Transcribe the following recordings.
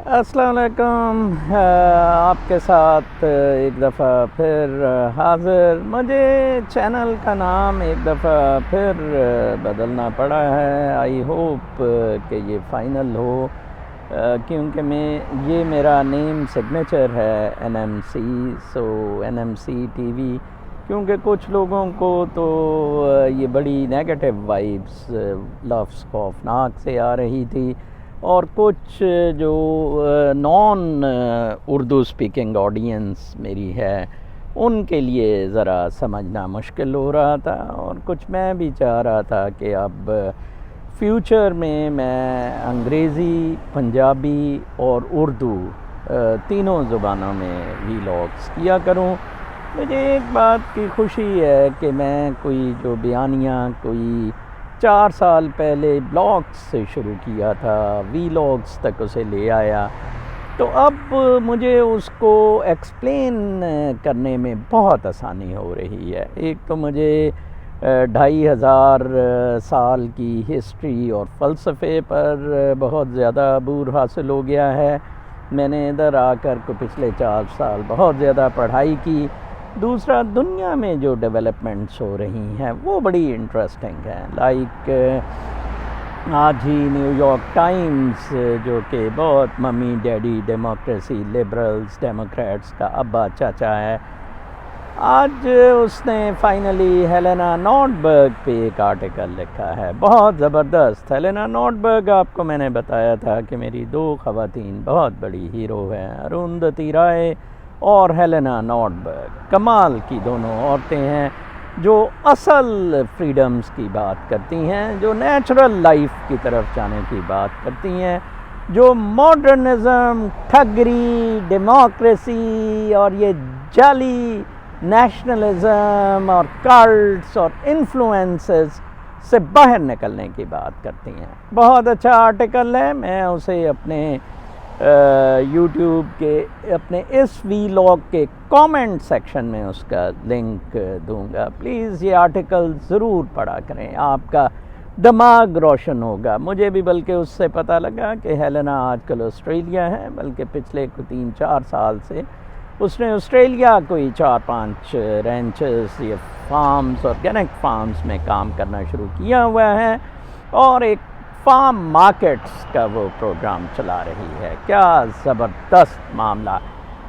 السلام علیکم، آپ کے ساتھ ایک دفعہ پھر حاضر۔ مجھے چینل کا نام ایک دفعہ پھر بدلنا پڑا ہے۔ آئی ہوپ کہ یہ فائنل ہو، کیونکہ یہ میرا نیم سگنیچر ہے NMC، سو NMC TV، کیونکہ کچھ لوگوں کو تو یہ بڑی نیگیٹو وائبس لفظ خوفناک سے آ رہی تھی، اور کچھ جو نان اردو اسپیکنگ آڈینس میری ہے ان کے لیے ذرا سمجھنا مشکل ہو رہا تھا، اور کچھ میں بھی چاہ رہا تھا کہ اب فیوچر میں انگریزی، پنجابی اور اردو تینوں زبانوں میں ویلاگس کیا کروں۔ مجھے ایک بات کی خوشی ہے کہ میں کوئی جو بیانیہ کوئی 4 سال پہلے بلاگس سے شروع کیا تھا، ویلاگس تک اسے لے آیا، تو اب مجھے اس کو ایکسپلین کرنے میں بہت آسانی ہو رہی ہے۔ ایک تو مجھے 2500 سال کی ہسٹری اور فلسفے پر بہت زیادہ عبور حاصل ہو گیا ہے۔ میں نے ادھر آ کر کو پچھلے 4 سال بہت زیادہ پڑھائی کی۔ دوسرا، دنیا میں جو ڈیولپمنٹس ہو رہی ہیں وہ بڑی انٹرسٹنگ ہیں، لائک آج ہی نیو یارک ٹائمز جو کہ بہت mummy daddy democracy, liberals, democrats کا ابا چاچا ہے، آج اس نے فائنلی ہیلینا نورنبرگ پہ ایک آرٹیکل لکھا ہے، بہت زبردست۔ ہیلینا نورنبرگ، آپ کو میں نے بتایا تھا کہ میری 2 خواتین بہت بڑی ہیرو ہیں، اروندھتی رائے اور ہیلینا نورنبرگ، کمال کی دونوں عورتیں ہیں جو اصل فریڈمز کی بات کرتی ہیں، جو نیچرل لائف کی طرف جانے کی بات کرتی ہیں، جو ماڈرنزم، ٹھگری، ڈیموکریسی اور یہ جعلی نیشنلزم اور کلٹس اور انفلوئنسز سے باہر نکلنے کی بات کرتی ہیں۔ بہت اچھا آرٹیکل ہے، میں اسے اپنے یوٹیوب کے اپنے اس ویلاگ کے کامنٹ سیکشن میں اس کا لنک دوں گا۔ پلیز یہ آرٹیکل ضرور پڑھا کریں، آپ کا دماغ روشن ہوگا۔ مجھے بھی بلکہ اس سے پتہ لگا کہ ہیلینا آج کل آسٹریلیا ہے، بلکہ پچھلے 3-4 سال سے اس نے آسٹریلیا کوئی 4-5 رینچز یا فارمز، آرگینک فارمز میں کام کرنا شروع کیا ہوا ہے، اور ایک فارم مارکیٹس کا وہ پروگرام چلا رہی ہے۔ کیا زبردست معاملہ!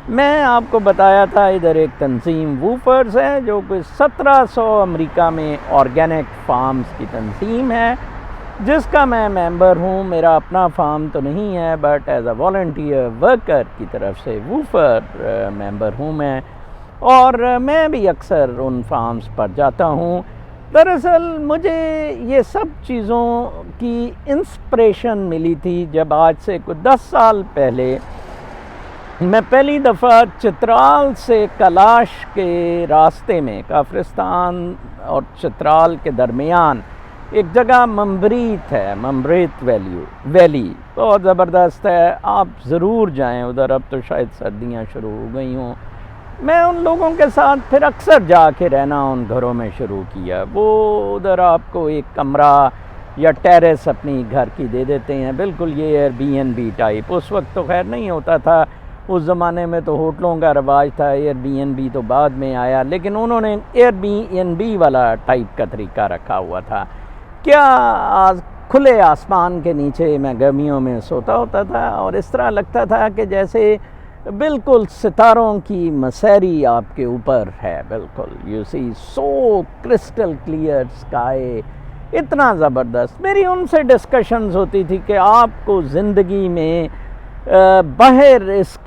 میں آپ کو بتایا تھا ادھر ایک تنظیم ووفرز ہے جو کوئی 1700 امریکہ میں آرگینک فارمز کی تنظیم ہے، جس کا میں ممبر ہوں۔ میرا اپنا فارم تو نہیں ہے، but as a volunteer worker کی طرف سے ووفر ممبر ہوں میں، اور میں بھی اکثر ان فارمز پر جاتا ہوں۔ دراصل مجھے یہ سب چیزوں کی انسپریشن ملی تھی جب آج سے کوئی 10 سال پہلے میں پہلی دفعہ چترال سے کلاش کے راستے میں، کافرستان اور چترال کے درمیان ایک جگہ ممبریت ہے، ممبریت ویلی، بہت زبردست ہے، آپ ضرور جائیں ادھر۔ اب تو شاید سردیاں شروع ہو گئی ہوں۔ میں ان لوگوں کے ساتھ پھر اکثر جا کے رہنا ان گھروں میں شروع کیا۔ وہ ادھر آپ کو ایک کمرہ یا ٹیرس اپنی گھر کی دے دیتے ہیں، بالکل یہ Airbnb type. اس وقت تو خیر نہیں ہوتا تھا، اس زمانے میں تو ہوٹلوں کا رواج تھا، ایئر بی این بی تو بعد میں آیا، لیکن انہوں نے ایئر بی این بی والا ٹائپ کا طریقہ رکھا ہوا تھا۔ کیا کھلے آسمان کے نیچے میں گرمیوں میں سوتا ہوتا تھا، اور اس طرح لگتا تھا کہ جیسے بالکل ستاروں کی مسیری آپ کے اوپر ہے، بالکل you see so crystal clear sky, اتنا زبردست۔ میری ان سے ڈسکشنز ہوتی تھی کہ آپ کو زندگی میں باہر اس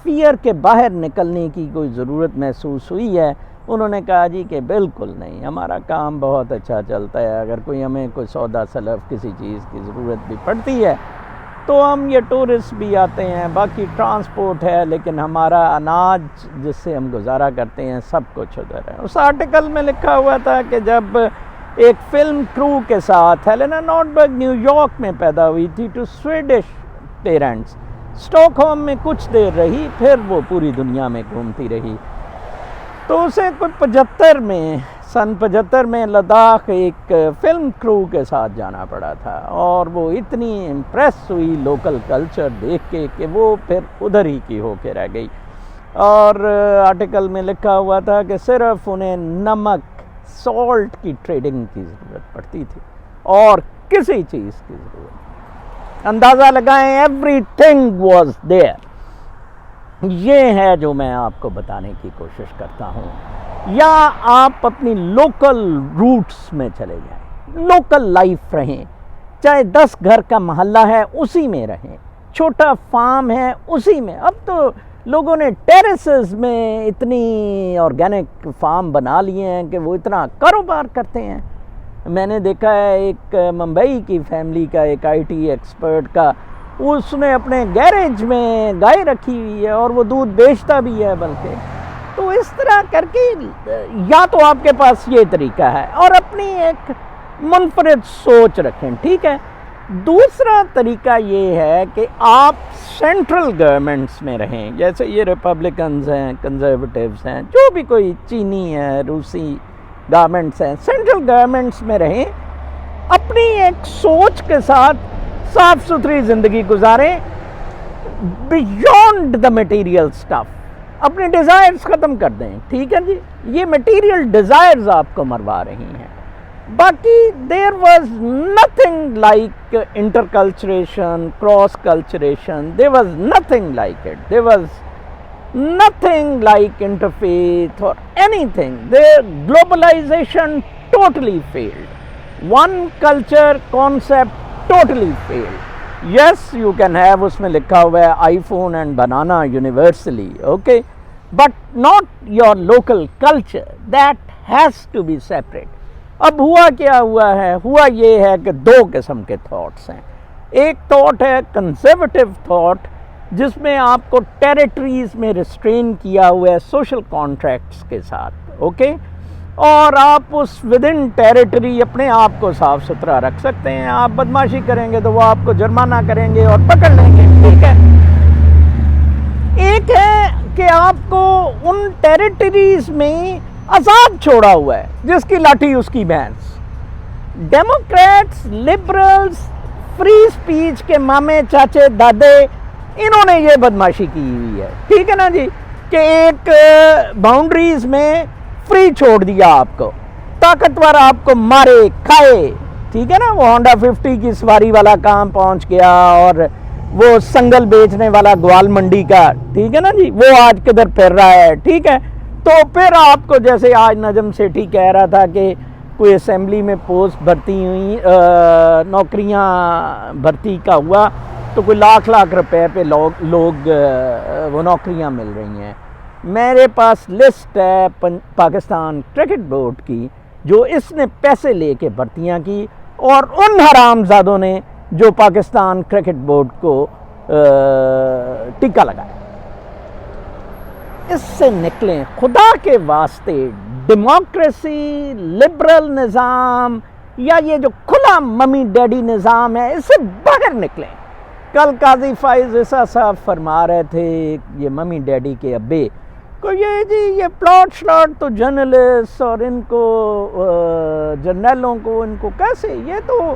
فیئر کے باہر نکلنے کی کوئی ضرورت محسوس ہوئی ہے؟ انہوں نے کہا جی کہ بالکل نہیں، ہمارا کام بہت اچھا چلتا ہے، اگر ہمیں کوئی سودا سلف کسی چیز کی ضرورت بھی پڑتی ہے تو ہم یہ ٹورسٹ بھی آتے ہیں، باقی ٹرانسپورٹ ہے، لیکن ہمارا اناج جس سے ہم گزارا کرتے ہیں سب کچھ ادھر ہے۔ اس آرٹیکل میں لکھا ہوا تھا کہ جب ایک فلم کرو کے ساتھ ہیلینا نورنبرگ نیو یارک میں پیدا ہوئی تھی to Swedish parents, Stockholm میں کچھ دیر رہی، پھر وہ پوری دنیا میں گھومتی رہی، تو اسے کوئی 75 میں سن 75 میں لداخ ایک فلم کرو کے ساتھ جانا پڑا تھا، اور وہ اتنی امپریس ہوئی لوکل کلچر دیکھ کے کہ وہ پھر ادھر ہی کی ہو کے رہ گئی، اور آرٹیکل میں لکھا ہوا تھا کہ صرف انہیں نمک سالٹ کی ٹریڈنگ کی ضرورت پڑتی تھی اور کسی چیز کی ضرورت، اندازہ لگائیں ایوری تھنگ واز دیئر۔ یہ ہے جو میں آپ کو بتانے کی کوشش کرتا ہوں۔ یا آپ اپنی لوکل روٹس میں چلے جائیں، لوکل لائف رہیں، چاہے 10 گھر کا محلہ ہے اسی میں رہیں، چھوٹا فارم ہے اسی میں۔ اب تو لوگوں نے ٹیریسز میں اتنی آرگینک فارم بنا لیے ہیں کہ وہ اتنا کاروبار کرتے ہیں۔ میں نے دیکھا ہے ایک ممبئی کی فیملی کا، ایک آئی ٹی ایکسپرٹ کا، اس نے اپنے گیریج میں گائے رکھی ہوئی ہے اور وہ دودھ بیچتا بھی ہے بلکہ۔ تو اس طرح کر کے یا تو آپ کے پاس یہ طریقہ ہے اور اپنی ایک منفرد سوچ رکھیں، ٹھیک ہے۔ دوسرا طریقہ یہ ہے کہ آپ سینٹرل گورنمنٹس میں رہیں، جیسے یہ ریپبلکنز ہیں، کنزرویٹیوز ہیں، جو بھی کوئی چینی ہے، روسی گورنمنٹس ہیں، سینٹرل گورنمنٹس میں رہیں، اپنی ایک سوچ کے ساتھ صاف ستھری زندگی گزاریں، بیونڈ دا مٹیریل سٹف، اپنے ڈیزائرز ختم کر دیں، ٹھیک ہے جی۔ یہ مٹیریل ڈیزائرز آپ کو مروا رہی ہیں۔ باقی there was nothing like interculturation, cross culturation, there was nothing like it, there was nothing like interfaith or anything. Their globalization totally failed. One culture concept totally failed. Yes, you can have اس میں لکھا ہوا ہے iPhone and banana universally, okay? But not your local culture. That has to be separate. اب ہوا کیا ہوا ہے؟ ہوا یہ ہے کہ 2 قسم کے تھاٹس ہیں۔ ایک تھاٹ ہے کنزرویٹو تھاٹ، جس میں آپ کو ٹیریٹریز میں ریسٹرین کیا ہوا ہے سوشل کانٹریکٹس کے ساتھ، اوکے، اور آپ اس ود ان ٹیریٹری اپنے آپ کو صاف ستھرا رکھ سکتے ہیں۔ آپ بدماشی کریں گے تو وہ آپ کو جرمانہ کریں گے اور پکڑ لیں گے، ٹھیک ہے۔ ایک ہے کہ آپ کو ان ٹیریٹریز میں عذاب چھوڑا ہوا ہے، جس کی لاٹھی اس کی بھینس۔ ڈیموکریٹس، لبرلز، فری اسپیچ کے مامے چاچے دادے، انہوں نے یہ بدماشی کی ہوئی ہے، ٹھیک ہے نا جی، کہ ایک باؤنڈریز میں فری چھوڑ دیا آپ کو، طاقتور آپ کو مارے کھائے، ٹھیک ہے نا۔ وہ ہونڈا 50 کی سواری والا کام پہنچ گیا، اور وہ سنگل بیچنے والا گوال منڈی کا، ٹھیک ہے نا جی، وہ آج کدھر پھر رہا ہے، ٹھیک ہے۔ تو پھر آپ کو جیسے آج نجم سیٹھی کہہ رہا تھا کہ کوئی اسمبلی میں پوسٹ بھرتی ہوئی، نوکریاں بھرتی کا ہوا تو کوئی لاکھ روپے پہ لوگ وہ نوکریاں مل رہی ہیں۔ میرے پاس لسٹ ہے پاکستان کرکٹ بورڈ کی، جو اس نے پیسے لے کے بھرتیاں کی، اور ان حرام زادوں نے جو پاکستان کرکٹ بورڈ کو ٹکا لگایا۔ اس سے نکلیں خدا کے واسطے۔ ڈیموکریسی، لبرل نظام، یا یہ جو کھلا ممی ڈیڈی نظام ہے، اس سے باہر نکلیں۔ کل قاضی فائز عیسیٰ صاحب فرما رہے تھے، یہ ممی ڈیڈی کے ابے کو، یہ جی یہ پلاٹ شلاٹ تو جرنلسٹ اور ان کو جرنیلوں کو، ان کو کیسے، یہ تو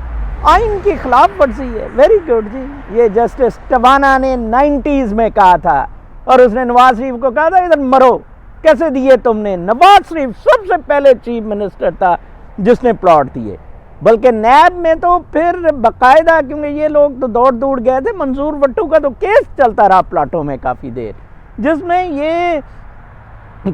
آئین کی خلاف ورزی ہے۔ ویری گڈ جی، یہ جسٹس ٹوانا نے 90s میں کہا تھا، اور اس نے نواز شریف کو کہا تھا ادھر مرو، کیسے دیے تم نے؟ نواز شریف سب سے پہلے چیف منسٹر تھا جس نے پلاٹ دیے، بلکہ نیب میں تو پھر باقاعدہ، کیونکہ یہ لوگ تو دوڑ گئے تھے، منظور وٹو کا تو کیس چلتا رہا پلاٹوں میں کافی دیر، جس میں یہ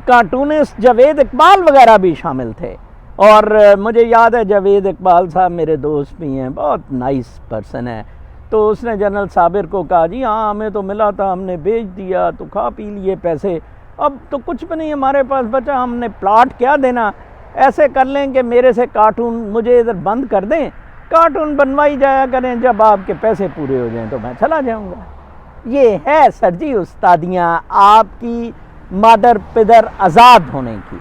کارٹونسٹ جاوید اقبال وغیرہ بھی شامل تھے۔ اور مجھے یاد ہے جاوید اقبال صاحب میرے دوست بھی ہیں، بہت نائس پرسن ہے، تو اس نے جنرل صابر کو کہا جی ہاں ہمیں تو ملا تھا، ہم نے بیچ دیا، تو کھا پی لیے پیسے، اب تو کچھ بھی نہیں ہمارے پاس بچا، ہم نے پلاٹ کیا دینا، ایسے کر لیں کہ میرے سے کارٹون مجھے ادھر بند کر دیں، کارٹون بنوائی جایا کریں، جب آپ کے پیسے پورے ہو جائیں تو میں چلا جاؤں گا۔ یہ ہے سر جی استادیاں آپ کی مادر پدر آزاد ہونے کی۔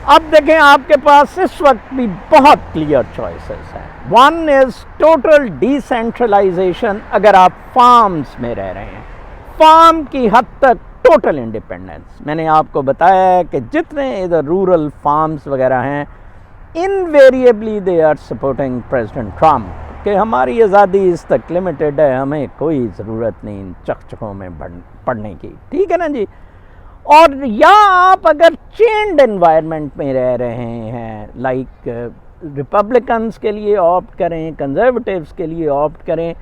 اب دیکھیں آپ کے پاس اس وقت بھی بہت کلیئر چوائسز ہیں۔ ون از ٹوٹل ڈی سینٹرلائزیشن، اگر آپ فارمز میں رہ رہے ہیں، فارم کی حد تک ٹوٹل انڈیپینڈنس. میں نے آپ کو بتایا ہے کہ جتنے ادھر رورل فارمز وغیرہ ہیں invariably they are supporting President Trump کہ ہماری آزادی اس تک لمیٹڈ ہے, ہمیں کوئی ضرورت نہیں ان چکچکوں میں پڑھنے کی. ٹھیک ہے نا جی. اور یا آپ اگر چینڈ انوائرمنٹ میں رہ رہے ہیں, لائک ریپبلکنس کے لیے آپٹ کریں, کنزرویٹیوز کے لیے آپٹ کریں,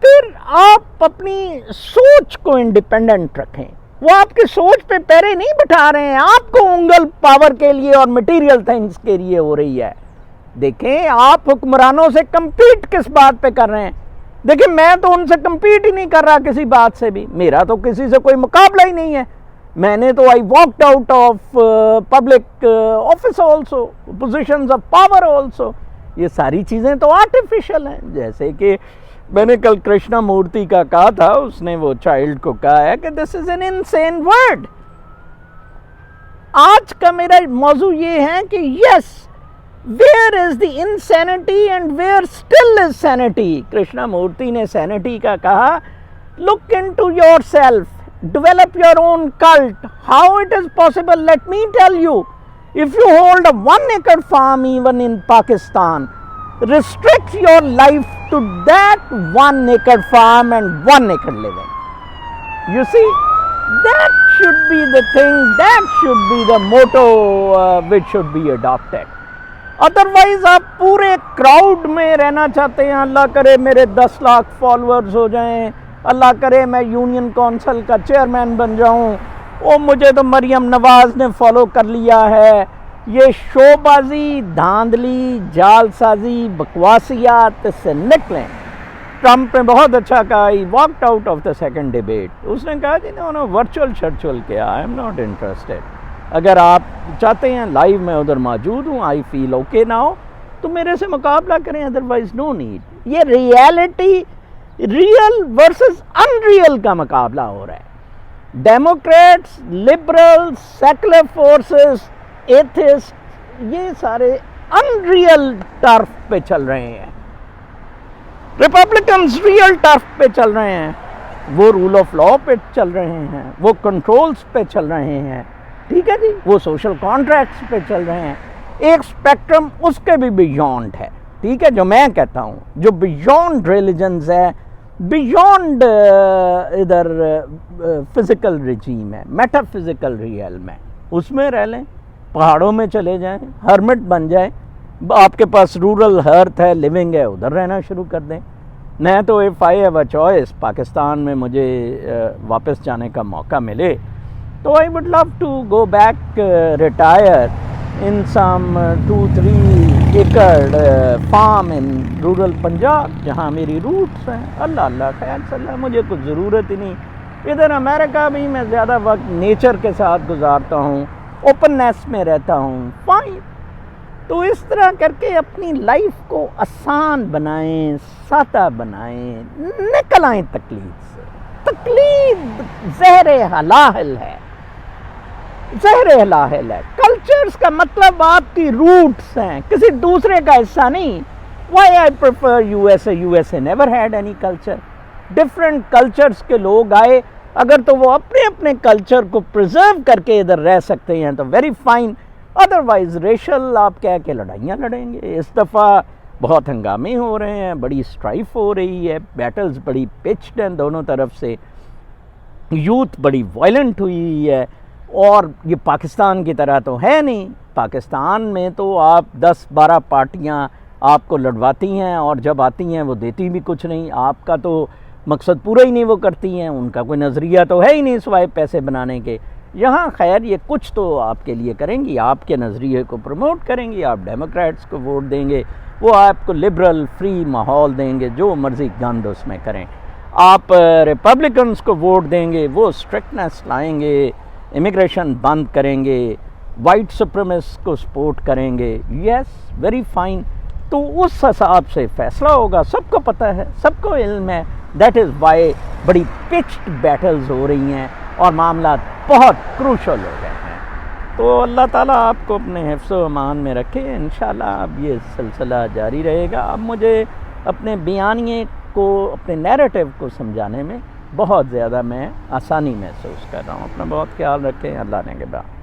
پھر آپ اپنی سوچ کو انڈیپینڈنٹ رکھیں. وہ آپ کی سوچ پہ پیرے نہیں بٹھا رہے ہیں, آپ کو انگل پاور کے لیے اور مٹیریل تھنگس کے لیے ہو رہی ہے. دیکھیں آپ حکمرانوں سے کمپیٹ کس بات پہ کر رہے ہیں. دیکھیں میں تو ان سے کمپیٹ ہی نہیں کر رہا کسی بات سے بھی, میرا تو کسی سے کوئی مقابلہ ہی نہیں ہے. میں نے تو I walked out of public office also, positions of power also. یہ ساری چیزیں تو آرٹیفیشل ہیں. جیسے کہ میں نے کل کرشنا مورتی کا کہا تھا, اس نے وہ چائلڈ کو کہا ہے کہ this is an insane word. آج کا میرا موضوع یہ ہے کہ yes, where is the insanity and where still is sanity. Krishnamurti نے سینٹی کا کہا, look into yourself, develop your own cult. How it is possible? Let me tell you. If you hold a 1 acre farm even in Pakistan, restrict your life to that 1 acre farm and 1 acre living. You see, that should be the thing, that should be the motto which should be adopted. Otherwise آپ پورے crowd میں رہنا چاہتے ہیں, اللہ کرے میرے 10 lakh followers ہو جائیں, اللہ کرے میں یونین کونسل کا چیئرمین بن جاؤں, او مجھے تو مریم نواز نے فالو کر لیا ہے. یہ شو بازی, دھاندلی, جال سازی, بکواسیات سے نکلیں. ٹرمپ نے بہت اچھا کہا, he walked out of the second debate. اس نے کہا جی انہوں نے ورچوئل شرچوئل کیا, آئی ایم ناٹ انٹرسٹیڈ. اگر آپ چاہتے ہیں لائیو میں ادھر موجود ہوں, آئی فیل اوکے نہ ہو تو میرے سے مقابلہ کریں, ادروائز نو نیڈ. یہ reality, real versus unreal کا مقابلہ ہو رہا ہے. Democrats, liberal, secular forces, atheist, یہ سارے ان ریئل ٹرف پہ چل رہے ہیں. ریپبلکنز ریئل ٹرف پہ چل رہے ہیں, وہ رول آف لا پہ چل رہے ہیں, وہ کنٹرولز پہ چل رہے ہیں. ٹھیک ہے جی, وہ سوشل کانٹریکٹس پہ چل رہے ہیں. ایک سپیکٹرم اس کے بھی بیونڈ ہے. ٹھیک ہے, جو میں کہتا ہوں جو بیونڈ ریلیجنز ہے, بیونڈ ادھر فزیکل رجیم ہے, میٹا فزیکل ریئلم ہے, اس میں رہ لیں. پہاڑوں میں چلے جائیں, ہرمٹ بن جائیں, آپ کے پاس رورل ہرتھ ہے, لیونگ ہے, ادھر رہنا شروع کر دیں. میں تو if I have a choice, Pakistan میں مجھے واپس جانے کا موقع ملے تو I would love to go back, retire in some 2-3 acre farm in rural Punjab, جہاں میری روٹس ہیں. اللہ خیر صلی اللہ, مجھے کچھ ضرورت ہی نہیں. ادھر امریکہ بھی میں زیادہ وقت نیچر کے ساتھ گزارتا ہوں, اوپننیس میں رہتا ہوں. فائن. تو اس طرح کر کے اپنی لائف کو آسان بنائیں, سادہ بنائیں, نکل آئیں تکلیف سے. تکلیف زہر حلاحل ہے, زہر حلاحل ہے. کلچرز کا مطلب آپ کی روٹس ہیں, کسی دوسرے کا حصہ نہیں. Why I prefer U S A, U S A never had any culture. Different cultures کے لوگ آئے, اگر تو وہ اپنے اپنے کلچر کو پرزرو کر کے ادھر رہ سکتے ہیں تو ویری فائن. ادروائز ریشل آپ کہہ کے لڑائیاں لڑیں گے. اس دفعہ بہت ہنگامے ہو رہے ہیں, بڑی اسٹرائف ہو رہی ہے, بیٹلز بڑی پچڈ ہیں دونوں طرف سے, یوتھ بڑی وائلنٹ ہوئی ہے. اور یہ پاکستان کی طرح تو ہے نہیں. پاکستان میں تو آپ 10-12 پارٹیاں آپ کو لڑواتی ہیں, اور جب آتی ہیں وہ دیتی بھی کچھ نہیں. آپ کا تو مقصد پورا ہی نہیں وہ کرتی ہیں, ان کا کوئی نظریہ تو ہے ہی نہیں سوائے پیسے بنانے کے. یہاں خیر یہ کچھ تو آپ کے لیے کریں گی, آپ کے نظریے کو پروموٹ کریں گی. آپ ڈیموکریٹس کو ووٹ دیں گے, وہ آپ کو لبرل فری ماحول دیں گے, جو مرضی گند اس میں کریں. آپ ریپبلکنس کو ووٹ دیں گے, وہ اسٹرکٹنس لائیں گے, امیگریشن بند کریں گے, وائٹ سپریمس کو سپورٹ کریں گے. یس, ویری فائن. تو اس حساب سے فیصلہ ہوگا. سب کو پتہ ہے, سب کو علم ہے. دیٹ از وائی بڑی پچڈ بیٹلز ہو رہی ہیں اور معاملات بہت کروشل ہو گئے ہیں. تو اللہ تعالیٰ آپ کو اپنے حفظ و امان میں رکھے. انشاءاللہ اب یہ سلسلہ جاری رہے گا. اب مجھے اپنے بیانیے کو, اپنے نیریٹو کو سمجھانے میں بہت زیادہ میں آسانی محسوس کر رہا ہوں. اپنا بہت خیال رکھیں. اللہ نے کے بعد.